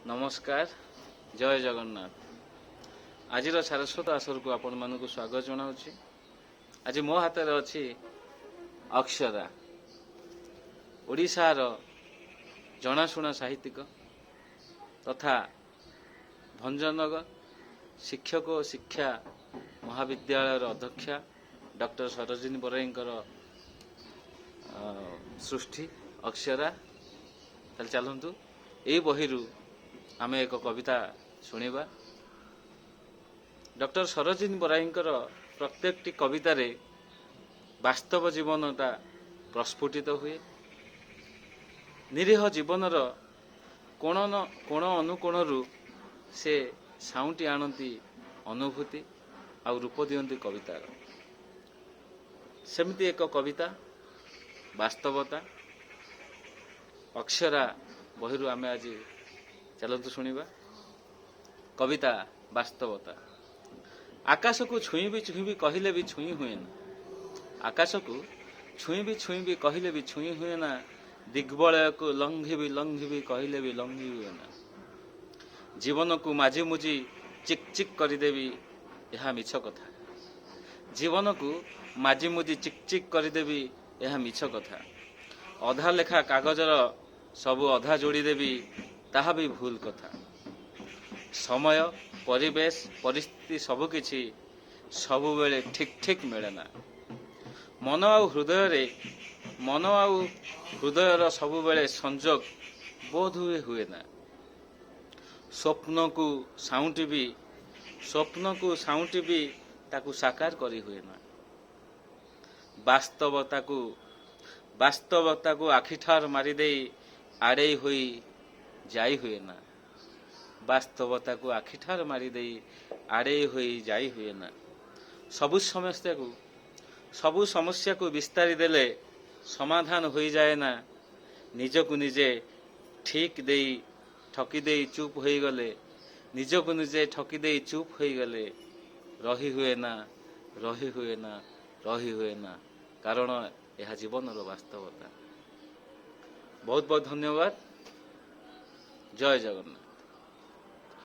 नमस्कार जय जगन्नाथ आज सारस्वत आसर को आपण मानक स्वागत जनावि। आज मो हाथ में अच्छी अक्षरा ओडिशार जनाशुना साहित्यिक तथा भंजनगर शिक्षक और शिक्षा महाविद्यालय अध्यक्षा डॉक्टर सरोजिनी बराई सृष्टि अक्षरा। चलतु यही बही आमे एक कविता शुणा। डॉक्टर सरोजिनी बराई प्रत्येक कवितार वास्तव जीवनटा प्रस्फुटित हुए। निरीह जीवनर कोण अनुकोणरू से साउंटी आणती अनुभूति आ रूप दियंती कवितार। सेमती एक कविता वास्तवता अक्षरा बहिरू आमे आज चलतु शुणा। कविता वास्तवता। आकाश को छुईबी कहले भी छुई हुए ना। आकाश को छुईबी कहले भी छुई हुए ना। दिग्बलय को लंघिबी कहले भी लंघि हुए ना। जीवन को माझी मुझी चिक चिक करदेवी यह मिछ कथा। जीवन को माझी मुझी चिक चिक करदेवी यह मिछ कथा। अधा लेखा कागजर सबू अधा जोड़ीदेवी ताहा भी भूल कथा। समय परिवेश परिस्थिति सबकिछि सबु बेले ठीक ठीक मिले ना। मन आउ हृदयर सबु बेले संजोग बोध हुए ना। स्वप्न को साउंटी भी ताकू साकार करी हुए ना। वास्तवता को आखिठार मारी दे आड़े हुई जाई हुए ना। वास्तवता को आखिठार मारी दे आड़े हुई जाई हुए ना। सबु समस्या को विस्तारी देले समाधान हो जाए ना। निज को निजे ठीक दे ठकी दे चुप हो गले। निज को निजे ठकी दे चुप हो गले रही हुए ना कारण यह जीवन वास्तवता। बहुत बहुत धन्यवाद। जय जगन्नाथ।